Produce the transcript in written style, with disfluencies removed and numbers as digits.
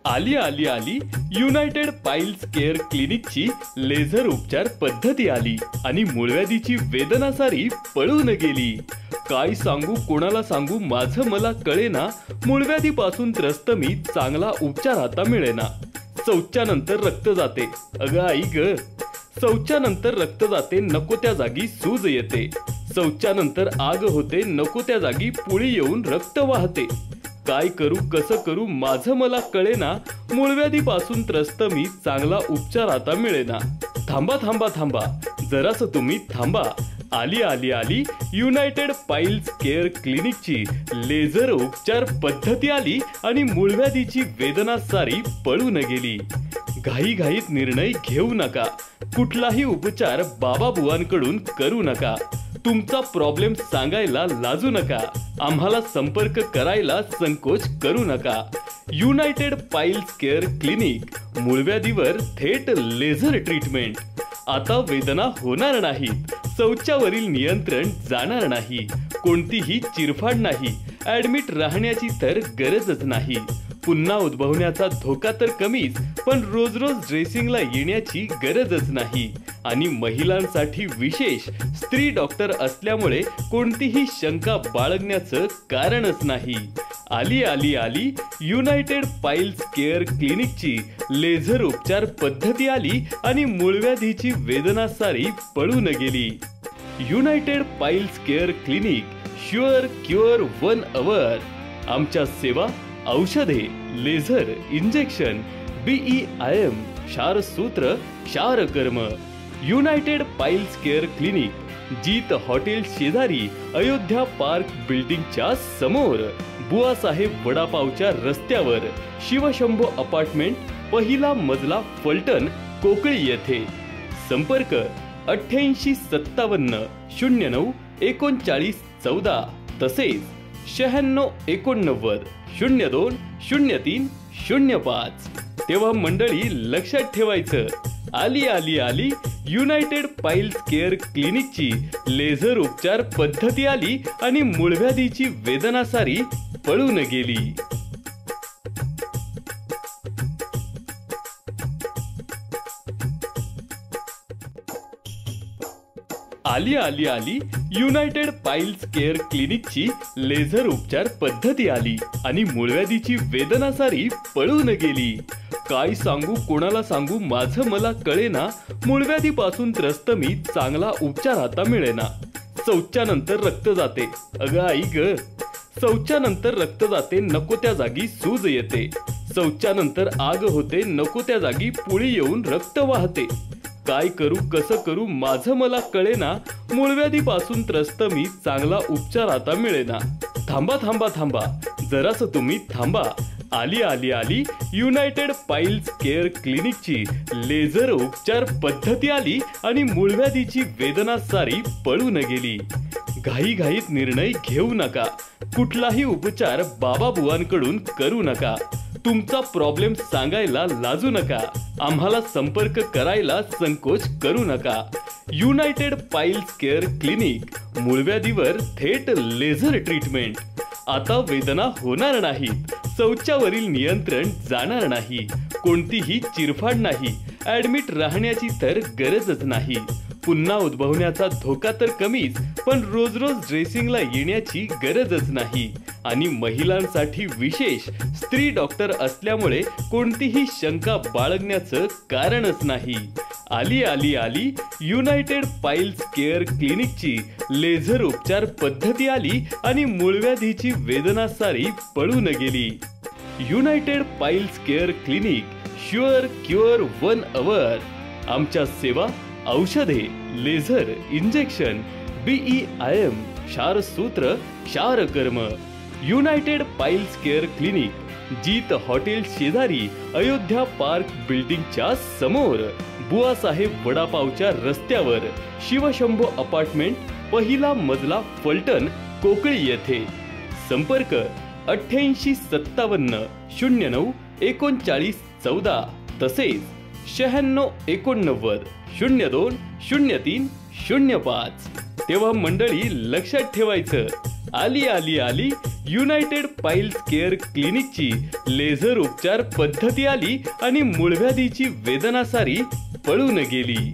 आली आली आली युनायटेड पाईल्स केअर क्लिनिकची लेझर उपचार पद्धती आली आणि मूळव्याधीची वेदना सारी पळून गेली। काय सांगू कोणाला सांगू माझं मला कळेना, मूळव्याधीपासून त्रस्त मी, चांगला उपचार आता मिळेना। शौचानंतर रक्त जाते, अगं आई ग, शौचानंतर रक्त जाते, नको त्या जागी सूज येते, शौचानंतर आग होते, नको त्या जागी पुळी येऊन रक्त वाहते। काय करू कसं करू माझं मला कळेना, मूळव्याधीपासून त्रस्त मी, चांगला उपचार आता मिळेना। थांबा थांबा थांबा जरासं तुम्ही थांबा, आली आली आली युनायटेड पाईल्स केअर क्लिनिकची लेझर उपचार पद्धती आली आणि मूळव्याधीची वेदना सारी पळून गेली। घाईघाईत निर्णय घेऊ नका, कुठलाही उपचार बाबा बुवांकडून करू नका, तुमचा प्रॉब्लेम सांगायला लाजू नका, आम्हाला संपर्क करायला संकोच करू नका। युनायटेड पाईल्स केअर क्लिनिक, मूळव्याधीवर थेट लेझर ट्रीटमेंट। आता वेदना होणार नाहीत, शौचावरील नियंत्रण जाणार नाही, कोणतीही चिरफाड नाही, ऍडमिट राहण्याची तर गरजच नाही, पुन्हा उद्भवण्याचा धोका तर कमीच, पण रोज रोज ड्रेसिंगला येण्याची गरजच नाही। आणि महिलांसाठी विशेष स्त्री डॉक्टर असल्यामुळे कोणतीही शंका बाळगण्याचं कारणच नाही। आली आली आली युनायटेड पाईल्स केअर क्लिनिकची लेझर उपचार पद्धती आली आणि मूळव्याधीची वेदना सारी पळून गेली। United piles care clinic, sure cure 1 hour. आमच्या सेवा औषधे, लेझर, इंजेक्शन, BEIM, क्षारसूत्र, क्षारकर्म। United piles care clinic, Jeet hotel शेजारी, अयोध्या पार्क बिल्डिंगच्या समोर, बुवासाहेब वडापावच्या रस्त्यावर, शिवशंभो अपार्टमेंट, पहिला मजला, फलटण, कोकळी येथे। संपर्क 8857 09 39 14 तसेच 96 89 02 03 05। तेव्हा मंडळी लक्षात ठेवायचं, आली आली आली युनायटेड पाईल्स केअर क्लिनिकची लेझर उपचार पद्धती आली आणि मूळव्याधीची वेदना सारी पळून गेली। आली आली आली युनायटेड पाईल्स केअर क्लिनिकची लेझर उपचार पद्धती आली आणि मूळव्याधीची वेदना सारी पळून गेली। काय सांगू कोणाला सांगू माझं मला कळेना, मूळव्याधीपासून त्रस्त मी, चांगला उपचार आता मिळेना। शौचानंतर रक्त जाते, अगं आई ग, शौचानंतर रक्त जाते, नको त्या जागी सूज येते, शौचानंतर आग होते, नको त्या जागी पुळी येऊन रक्त वाहते। काय करू कसं करू माझं मला कळेना, मूळव्याधीपासून त्रस्त मी, चांगला उपचार आता मिळेना। थांबा थांबा थांबा जरासं तुम्ही थांबा, आली आली आली युनायटेड पाईल्स केअर क्लिनिकची लेझर उपचार पद्धती आली आणि मूळव्याधीची वेदना सारी पळून गेली। घाईघाईत निर्णय घेऊ नका, कुठलाही उपचार बाबा बुवांकडून करू नका, तुमचा प्रॉब्लेम सांगायला लाजू नका, आम्हाला संपर्क करायला संकोच करू नका। युनायटेड पाईल्स केअर क्लिनिक, मूळव्याधीवर थेट लेझर ट्रीटमेंट। आता वेदना होणार नाहीत, शौचावरील नियंत्रण जाणार नाही, कोणतीही चिरफाड नाही, ऍडमिट राहण्याची तर गरजच नाही, पुन्हा उद्भवण्याचा धोका तर कमीच, पण रोज रोज ड्रेसिंगला येण्याची गरजच नाही। आणि महिलांसाठी विशेष स्त्री डॉक्टर असल्यामुळे कोणतीही शंका बाळगण्याचं कारणच नाही। आली आली आली युनायटेड पाईल्स केअर क्लिनिकची लेझर उपचार पद्धती आली आणि मूळव्याधीची वेदना सारी पळून गेली। United piles care clinic, sure cure 1 hour. आमच्या सेवा औषधे, लेझर, इंजेक्शन, BEIM, क्षारसूत्र, क्षारकर्म। United piles care clinic, Jeet hotel शेजारी, अयोध्या पार्क बिल्डिंगच्या समोर, बुवासाहेब वडापावच्या रस्त्यावर, शिवशंभो अपार्टमेंट, पहिला मजला, फलटण, कोकळी येथे। संपर्क 8857 09 39 14 तसेच 96 89 02 03 05। तेव्हा मंडळी लक्षात ठेवायचं, आली आली आली युनायटेड पाईल्स केअर क्लिनिकची लेझर उपचार पद्धती आली आणि मूळव्याधीची वेदना सारी पळून गेली.